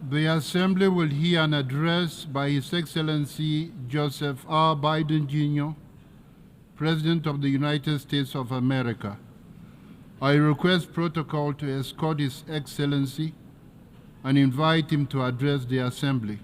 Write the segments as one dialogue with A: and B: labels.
A: The Assembly will hear an address by His Excellency Joseph R. Biden, Jr., President of the United States of America. I request protocol to escort His Excellency and invite him to address the Assembly.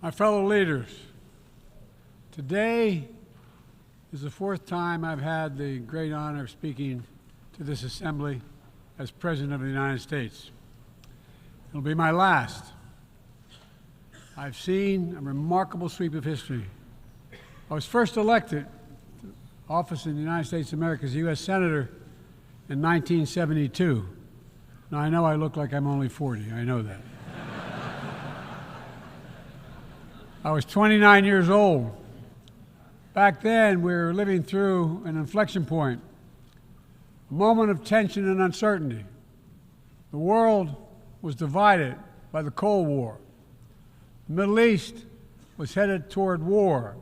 B: My fellow leaders, today is the fourth time I've had the great honor of speaking to this assembly as President of the United States. It'll be my last. I've seen a remarkable sweep of history. I was first elected to office in the United States of America as a U.S. Senator in 1972. Now, I know I look like I'm only 40. I know that. I was 29 years old. Back then, we were living through an inflection point, a moment of tension and uncertainty. The world was divided by the Cold War. The Middle East was headed toward war.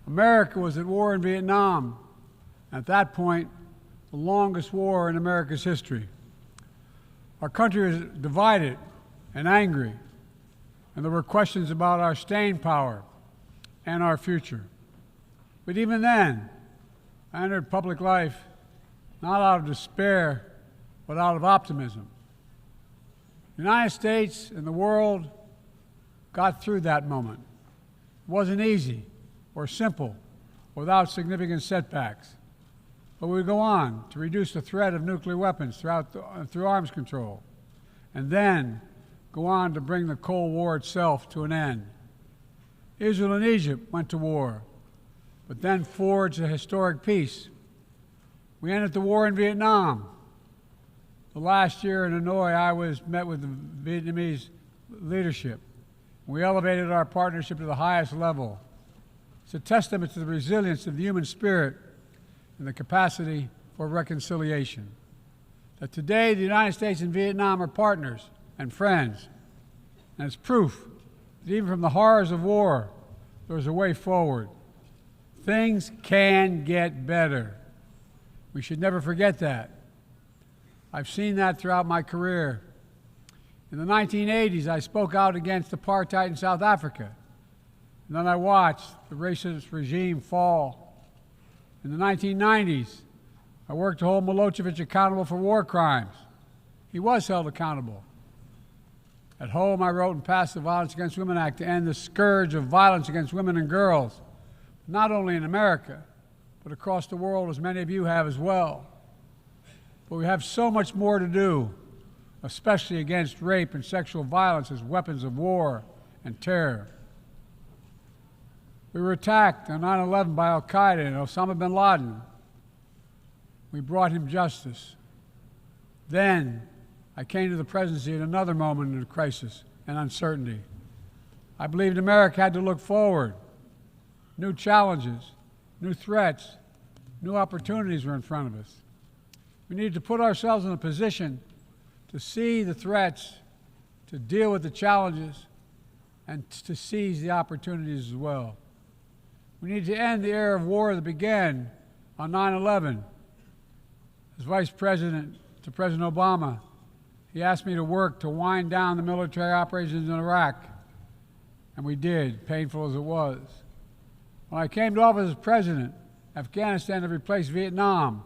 B: America was at war in Vietnam. At that point, the longest war in America's history. Our country was divided and angry, and there were questions about our staying power and our future. But even then, I entered public life not out of despair, but out of optimism. The United States and the world got through that moment. It wasn't easy or simple without significant setbacks. But we would go on to reduce the threat of nuclear weapons through arms control, and then go on to bring the Cold War itself to an end. Israel and Egypt went to war, but then forged a historic peace. We ended the war in Vietnam. The last year in Hanoi, I met with the Vietnamese leadership. We elevated our partnership to the highest level. It's a testament to the resilience of the human spirit and the capacity for reconciliation. That today, the United States and Vietnam are partners and friends. And it's proof that even from the horrors of war, there's a way forward. Things can get better. We should never forget that. I've seen that throughout my career. In the 1980s, I spoke out against apartheid in South Africa. And then I watched the racist regime fall. In the 1990s, I worked to hold Milosevic accountable for war crimes. He was held accountable. At home, I wrote and passed the Violence Against Women Act to end the scourge of violence against women and girls, not only in America, but across the world, as many of you have as well. But we have so much more to do, especially against rape and sexual violence as weapons of war and terror. We were attacked on 9/11 by al-Qaeda and Osama bin Laden. We brought him justice. Then I came to the presidency at another moment of crisis and uncertainty. I believed America had to look forward. New challenges, new threats, new opportunities were in front of us. We needed to put ourselves in a position to see the threats, to deal with the challenges, and to seize the opportunities as well. We need to end the era of war that began on 9/11. As Vice President to President Obama, he asked me to work to wind down the military operations in Iraq and we did, painful as it was. When I came to office as president, Afghanistan had replaced Vietnam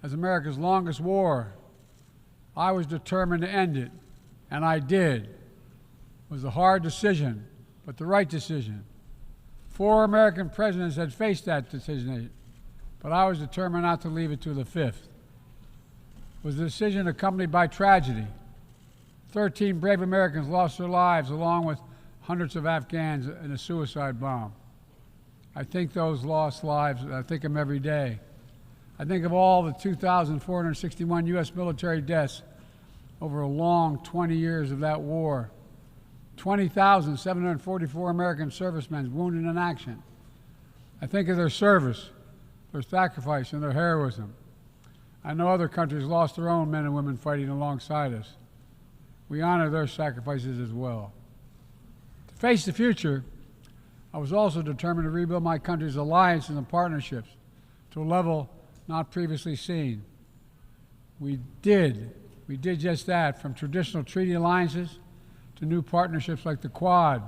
B: as America's longest war. I was determined to end it, and I did. It was a hard decision, but the right decision. 4 American presidents had faced that decision, but I was determined not to leave it to the 5th. It was a decision accompanied by tragedy. 13 brave Americans lost their lives, along with hundreds of Afghans in a suicide bomb. I think those lost lives, I think of them every day. I think of all the 2,461 U.S. military deaths over a long 20 years of that war. 20,744 American servicemen wounded in action. I think of their service, their sacrifice, and their heroism. I know other countries lost their own men and women fighting alongside us. We honor their sacrifices as well. To face the future, I was also determined to rebuild my country's alliances and partnerships to a level not previously seen. We did just that, from traditional treaty alliances to new partnerships like the Quad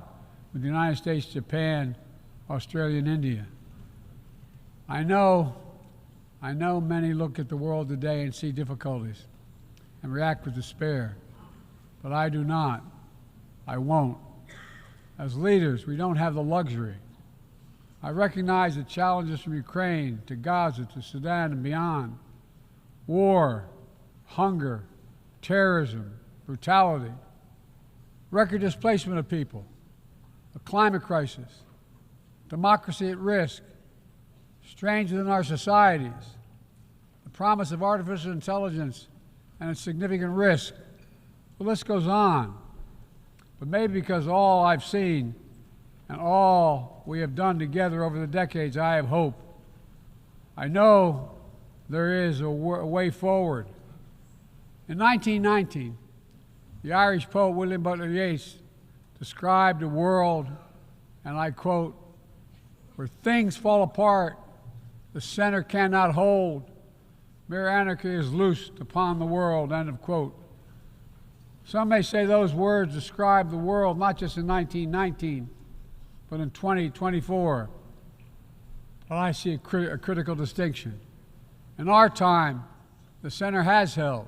B: with the United States, Japan, Australia, and India. I know many look at the world today and see difficulties and react with despair, but I do not. I won't. As leaders, we don't have the luxury. I recognize the challenges from Ukraine to Gaza to Sudan and beyond. War, hunger, terrorism, brutality, record displacement of people, a climate crisis, democracy at risk, strains within our societies, the promise of artificial intelligence and its significant risk. The list goes on. But maybe because all I've seen and all we have done together over the decades, I have hope. I know there is a way forward. In 1919, the Irish poet William Butler Yeats described a world, and I quote, "where things fall apart, the center cannot hold, mere anarchy is loosed upon the world," end of quote. Some may say those words describe the world not just in 1919, but in 2024. But I see a critical distinction. In our time, the center has held.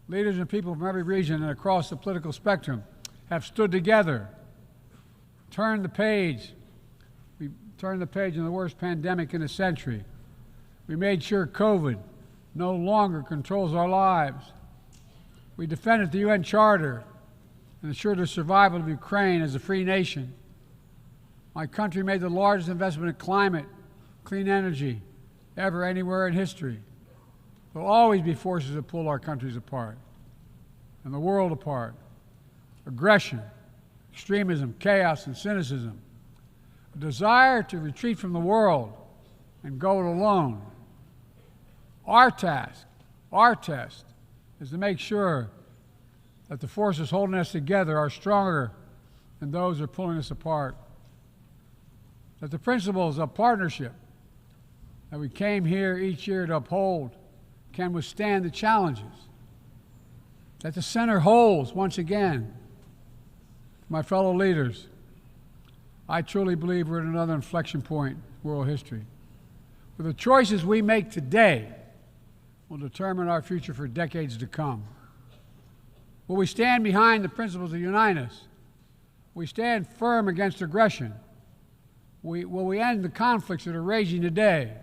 B: Leaders and people from every region and across the political spectrum have stood together, turned the page. We turned the page on the worst pandemic in a century. We made sure COVID no longer controls our lives. We defended the UN Charter and ensured the survival of Ukraine as a free nation. My country made the largest investment in climate, clean energy, ever anywhere in history. There will always be forces that pull our countries apart and the world apart. Aggression, extremism, chaos, and cynicism. A desire to retreat from the world and go it alone. Our test is to make sure that the forces holding us together are stronger than those that are pulling us apart. That the principles of partnership that we came here each year to uphold can withstand the challenges. That the center holds once again. My fellow leaders, I truly believe we're at another inflection point in world history, where the choices we make today will determine our future for decades to come. Will we stand behind the principles that unite us? Will we stand firm against aggression? Will we end the conflicts that are raging today?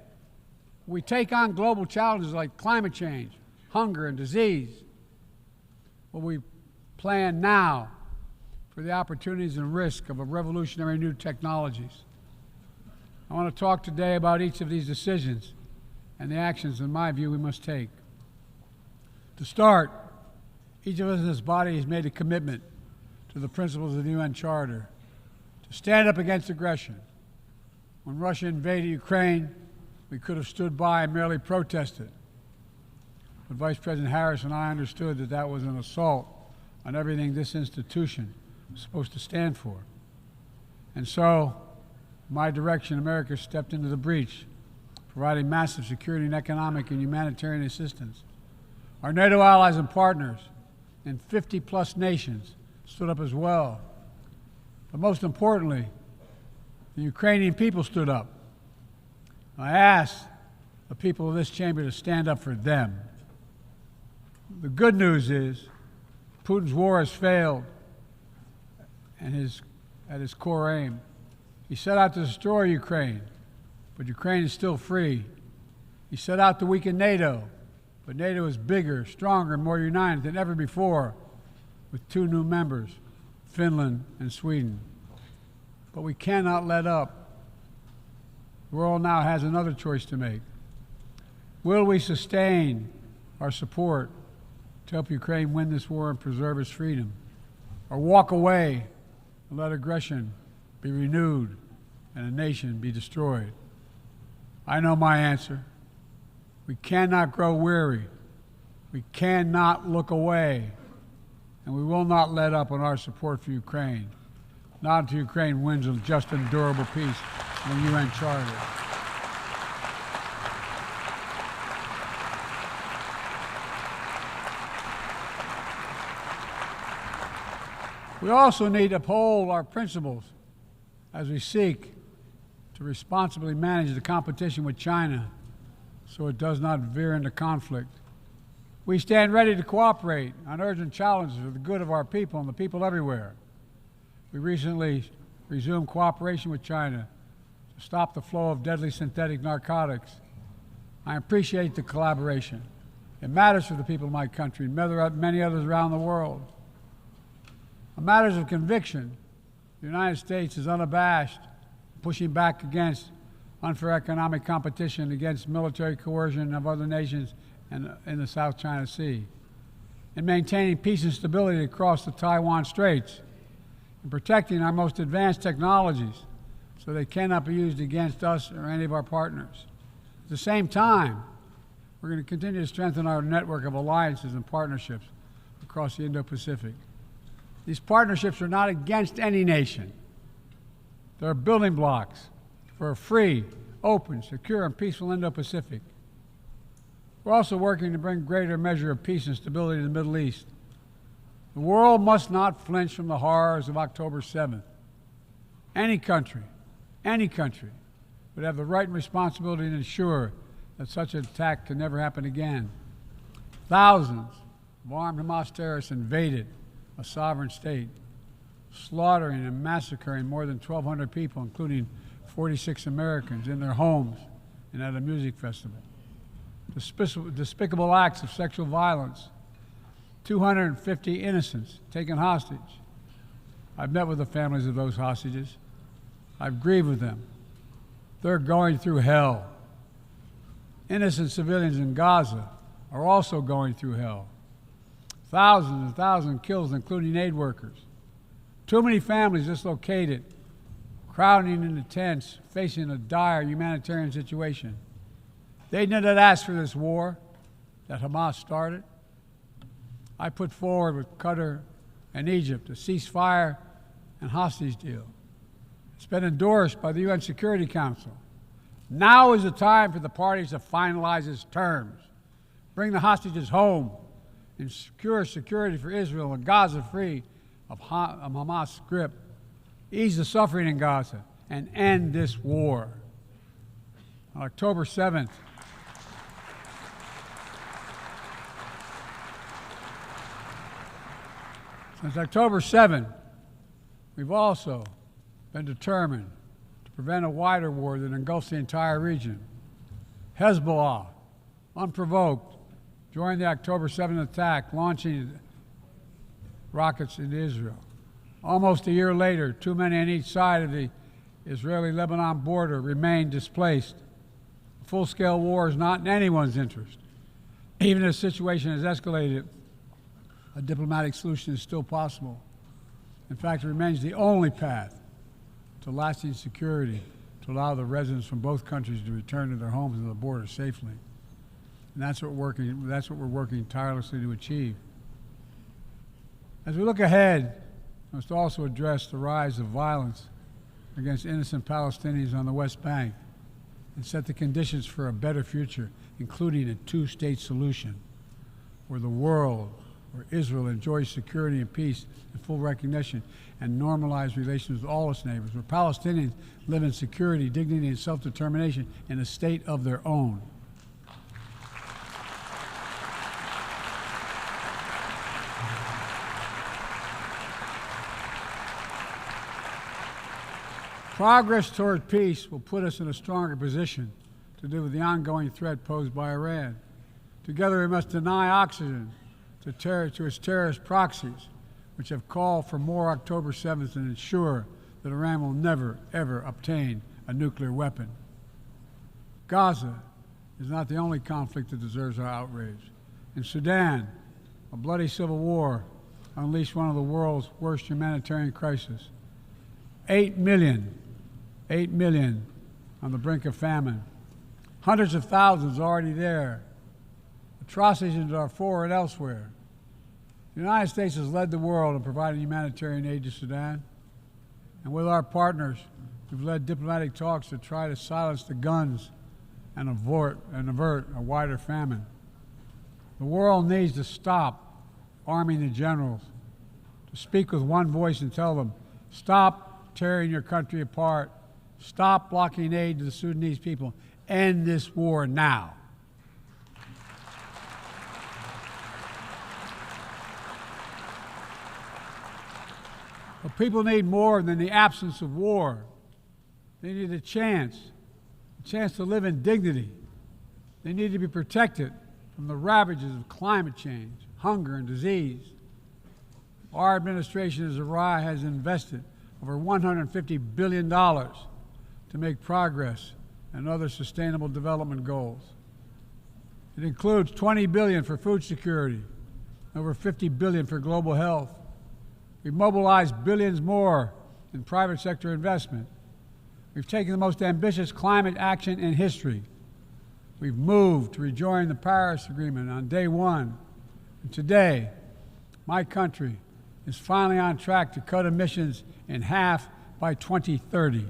B: Will we take on global challenges like climate change, hunger, and disease? Will we plan now for the opportunities and risk of a revolutionary new technologies? I want to talk today about each of these decisions and the actions, in my view, we must take. To start, each of us in this body has made a commitment to the principles of the UN Charter to stand up against aggression. When Russia invaded Ukraine, we could have stood by and merely protested. But Vice President Harris and I understood that that was an assault on everything this institution was supposed to stand for. And so, in my direction, America stepped into the breach, providing massive security and economic and humanitarian assistance. Our NATO allies and partners in 50-plus nations stood up as well. But most importantly, the Ukrainian people stood up. I asked the people of this chamber to stand up for them. The good news is Putin's war has failed and at his core aim. He set out to destroy Ukraine, but Ukraine is still free. He set out to weaken NATO, but NATO is bigger, stronger, and more united than ever before, with 2 new members, Finland and Sweden. But we cannot let up. The world now has another choice to make. Will we sustain our support to help Ukraine win this war and preserve its freedom, or walk away and let aggression be renewed and a nation be destroyed? I know my answer. We cannot grow weary. We cannot look away. And we will not let up on our support for Ukraine, not until Ukraine wins a just and durable peace in the UN Charter. We also need to uphold our principles as we seek to responsibly manage the competition with China so it does not veer into conflict. We stand ready to cooperate on urgent challenges for the good of our people and the people everywhere. We recently resumed cooperation with China to stop the flow of deadly synthetic narcotics. I appreciate the collaboration. It matters for the people of my country and many others around the world. On matters of conviction, the United States is unabashed, pushing back against unfair economic competition, against military coercion of other nations and in the South China Sea, in maintaining peace and stability across the Taiwan Straits, in protecting our most advanced technologies so they cannot be used against us or any of our partners. At the same time, we're going to continue to strengthen our network of alliances and partnerships across the Indo-Pacific. These partnerships are not against any nation. They're building blocks for a free, open, secure, and peaceful Indo-Pacific. We're also working to bring greater measure of peace and stability to the Middle East. The world must not flinch from the horrors of October 7th. Any country would have the right and responsibility to ensure that such an attack can never happen again. Thousands of armed Hamas terrorists invaded a sovereign state, slaughtering and massacring more than 1,200 people, including 46 Americans, in their homes and at a music festival. Despicable acts of sexual violence, 250 innocents taken hostage. I've met with the families of those hostages. I've grieved with them. They're going through hell. Innocent civilians in Gaza are also going through hell. Thousands and thousands killed, including aid workers. Too many families dislocated, crowding into tents, facing a dire humanitarian situation. They did not ask for this war that Hamas started. I put forward with Qatar and Egypt a ceasefire and hostage deal. It's been endorsed by the UN Security Council. Now is the time for the parties to finalize its terms, bring the hostages home, and secure security for Israel and Gaza free of Hamas' grip, ease the suffering in Gaza, and end this war. On October 7th, since October 7th, we've also been determined to prevent a wider war that engulfs the entire region. Hezbollah, unprovoked, joined the October 7th attack, launching rockets into Israel. Almost a year later, too many on each side of the Israeli-Lebanon border remain displaced. A full-scale war is not in anyone's interest. Even if the situation has escalated, a diplomatic solution is still possible. In fact, it remains the only path to lasting security to allow the residents from both countries to return to their homes and the border safely. And that's what we're working tirelessly to achieve. As we look ahead, we must also address the rise of violence against innocent Palestinians on the West Bank and set the conditions for a better future, including a two-state solution where the world where Israel enjoys security and peace and full recognition and normalized relations with all its neighbors, where Palestinians live in security, dignity, and self-determination in a state of their own. Progress toward peace will put us in a stronger position to deal with the ongoing threat posed by Iran. Together, we must deny oxygen to its terrorist proxies, which have called for more October 7th and ensure that Iran will never, ever obtain a nuclear weapon. Gaza is not the only conflict that deserves our outrage. In Sudan, a bloody civil war unleashed one of the world's worst humanitarian crises. 8 million on the brink of famine. Hundreds of thousands already there. Atrocities in Darfur and elsewhere. The United States has led the world in providing humanitarian aid to Sudan. And with our partners, we've led diplomatic talks to try to silence the guns and avert a wider famine. The world needs to stop arming the generals, to speak with one voice and tell them, stop tearing your country apart. Stop blocking aid to the Sudanese people. End this war now. But people need more than the absence of war. They need a chance to live in dignity. They need to be protected from the ravages of climate change, hunger, and disease. Our administration has invested over $150 billion to make progress and other sustainable development goals. It includes $20 billion for food security, over $50 billion for global health. We've mobilized billions more in private sector investment. We've taken the most ambitious climate action in history. We've moved to rejoin the Paris Agreement on day one. And today, my country is finally on track to cut emissions in half by 2030.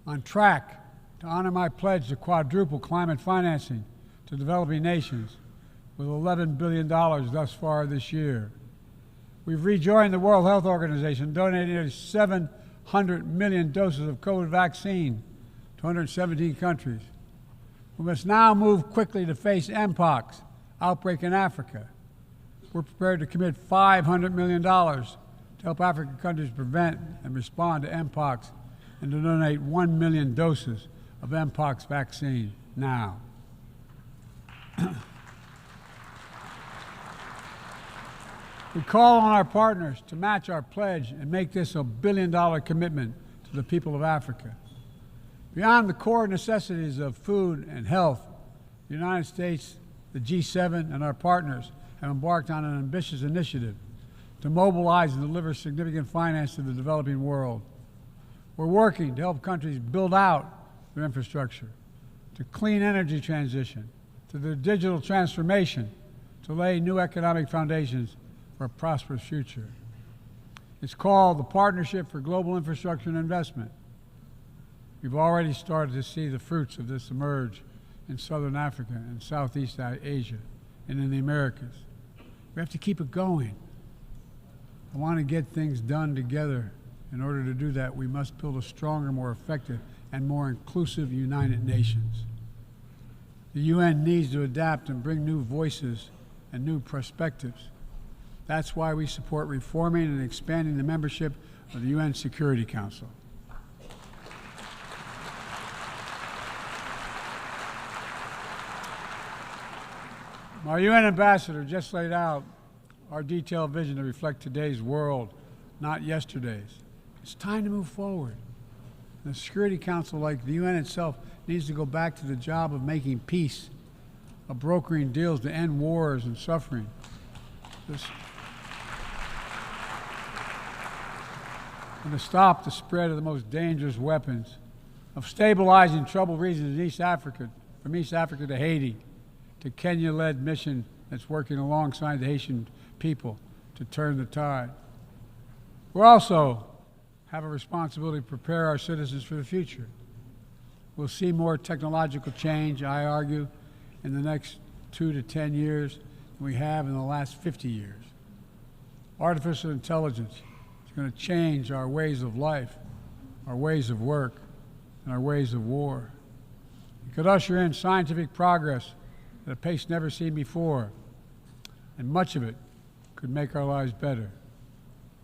B: On track to honor my pledge to quadruple climate financing to developing nations with $11 billion thus far this year. We've rejoined the World Health Organization, donating nearly 700 million doses of COVID vaccine to 117 countries. We must now move quickly to face Mpox outbreak in Africa. We're prepared to commit $500 million to help African countries prevent and respond to Mpox and to donate 1 million doses of Mpox vaccine now. We call on our partners to match our pledge and make this a billion-dollar commitment to the people of Africa. Beyond the core necessities of food and health, the United States, the G7, and our partners have embarked on an ambitious initiative to mobilize and deliver significant finance to the developing world. We're working to help countries build out their infrastructure, to clean energy transition, to their digital transformation, to lay new economic foundations for a prosperous future. It's called the Partnership for Global Infrastructure and Investment. We've already started to see the fruits of this emerge in Southern Africa and Southeast Asia and in the Americas. We have to keep it going. I want to get things done together. In order to do that, we must build a stronger, more effective, and more inclusive United Nations. The UN needs to adapt and bring new voices and new perspectives. That's why we support reforming and expanding the membership of the UN Security Council. Our UN ambassador just laid out our detailed vision to reflect today's world, not yesterday's. It's time to move forward. The Security Council, like the UN itself, needs to go back to the job of making peace, of brokering deals to end wars and suffering. And to stop the spread of the most dangerous weapons, of stabilizing troubled regions in East Africa, from East Africa to Haiti, to Kenya-led mission that's working alongside the Haitian people to turn the tide. We also have a responsibility to prepare our citizens for the future. We'll see more technological change, I argue, in the next 2 to 10 years than than we have in the last 50 years. Artificial intelligence is going to change our ways of life, our ways of work, and our ways of war. It could usher in scientific progress at a pace never seen before, and much of it could make our lives better.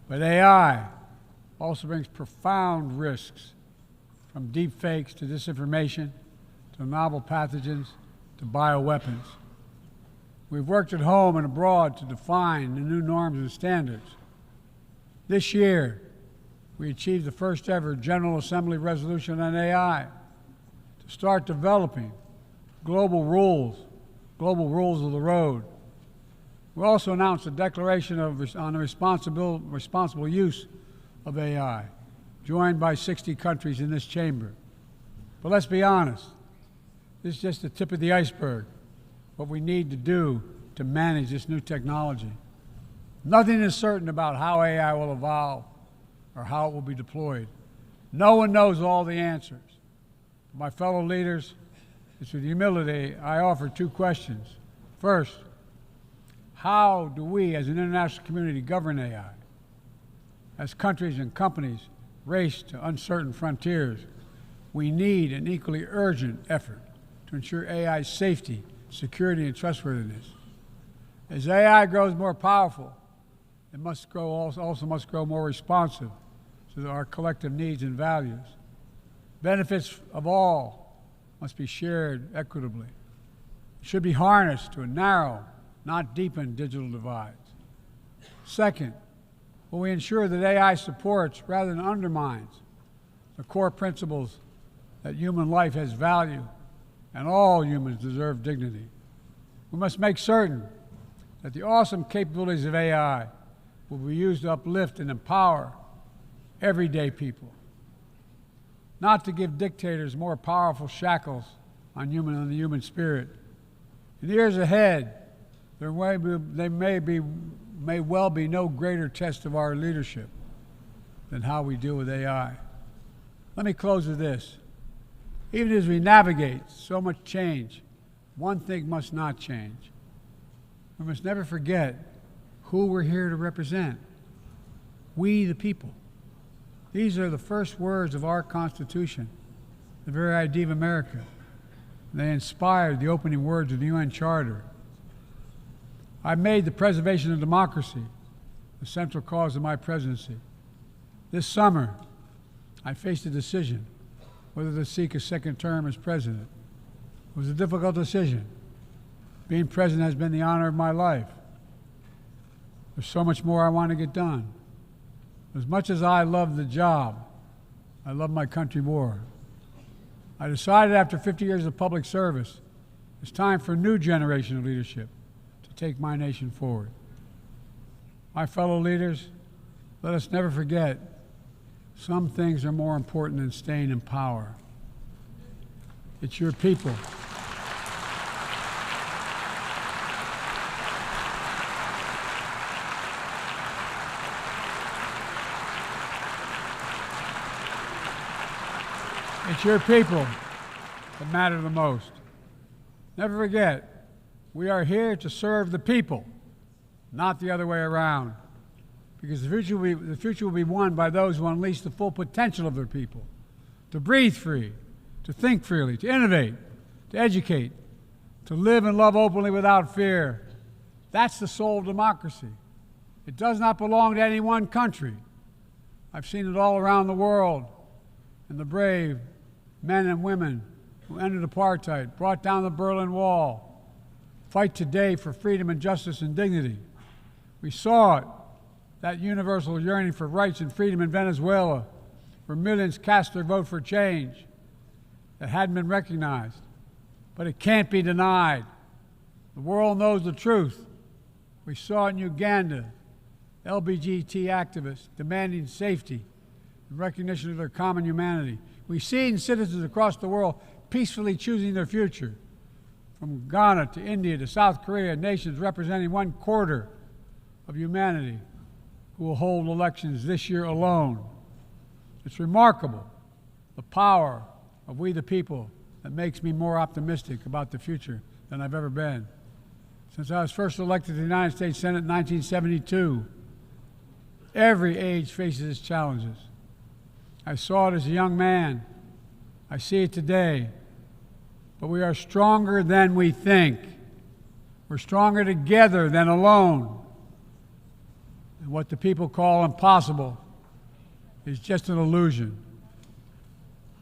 B: But AI also brings profound risks, from deep fakes to disinformation, to novel pathogens, to bioweapons. We've worked at home and abroad to define the new norms and standards. This year, we achieved the first ever General Assembly resolution on AI to start developing global rules of the road. We also announced a declaration on the responsible use of AI, joined by 60 countries in this chamber. But let's be honest, this is just the tip of the iceberg, what we need to do to manage this new technology. Nothing is certain about how AI will evolve or how it will be deployed. No one knows all the answers. My fellow leaders, it's with humility I offer two questions. First, how do we as an international community govern AI? As countries and companies race to uncertain frontiers, we need an equally urgent effort to ensure AI's safety, security, and trustworthiness. As AI grows more powerful, it also must grow more responsive to our collective needs and values. Benefits of all must be shared equitably. It should be harnessed to narrow, not deepen, digital divides. Second, will we ensure that AI supports rather than undermines the core principles that human life has value and all humans deserve dignity? We must make certain that the awesome capabilities of AI will be used to uplift and empower everyday people, not to give dictators more powerful shackles on the human spirit. In the years ahead, there may well be no greater test of our leadership than how we deal with AI. Let me close with this. Even as we navigate so much change, one thing must not change. We must never forget who we're here to represent. We, the people. These are the first words of our Constitution, the very idea of America. They inspired the opening words of the UN Charter. I made the preservation of democracy the central cause of my presidency. This summer, I faced a decision whether to seek a second term as president. It was a difficult decision. Being president has been the honor of my life. There's so much more I want to get done. As much as I love the job, I love my country more. I decided after 50 years of public service, it's time for a new generation of leadership to take my nation forward. My fellow leaders, let us never forget, some things are more important than staying in power. It's your people. It's your people that matter the most. Never forget, we are here to serve the people, not the other way around. Because the future will be won by those who unleash the full potential of their people, to breathe free, to think freely, to innovate, to educate, to live and love openly without fear. That's the soul of democracy. It does not belong to any one country. I've seen it all around the world, and the brave men and women who ended apartheid, brought down the Berlin Wall, fight today for freedom and justice and dignity. We saw it, that universal yearning for rights and freedom in Venezuela, where millions cast their vote for change that hadn't been recognized. But it can't be denied. The world knows the truth. We saw it in Uganda, LGBT activists demanding safety and recognition of their common humanity. We see it in citizens across the world peacefully choosing their future. From Ghana to India to South Korea, nations representing 1/4 of humanity who will hold elections this year alone. It's remarkable, the power of we the people, that makes me more optimistic about the future than I've ever been. Since I was first elected to the United States Senate in 1972, every age faces its challenges. I saw it as a young man. I see it today. But we are stronger than we think. We're stronger together than alone. And what the people call impossible is just an illusion.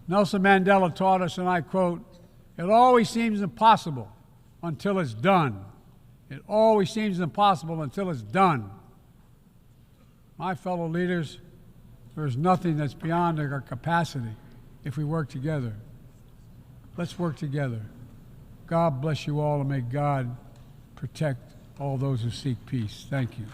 B: Nelson Mandela taught us, and I quote, "It always seems impossible until it's done. It always seems impossible until it's done." My fellow leaders, there is nothing that's beyond our capacity if we work together. Let's work together. God bless you all, and may God protect all those who seek peace. Thank you.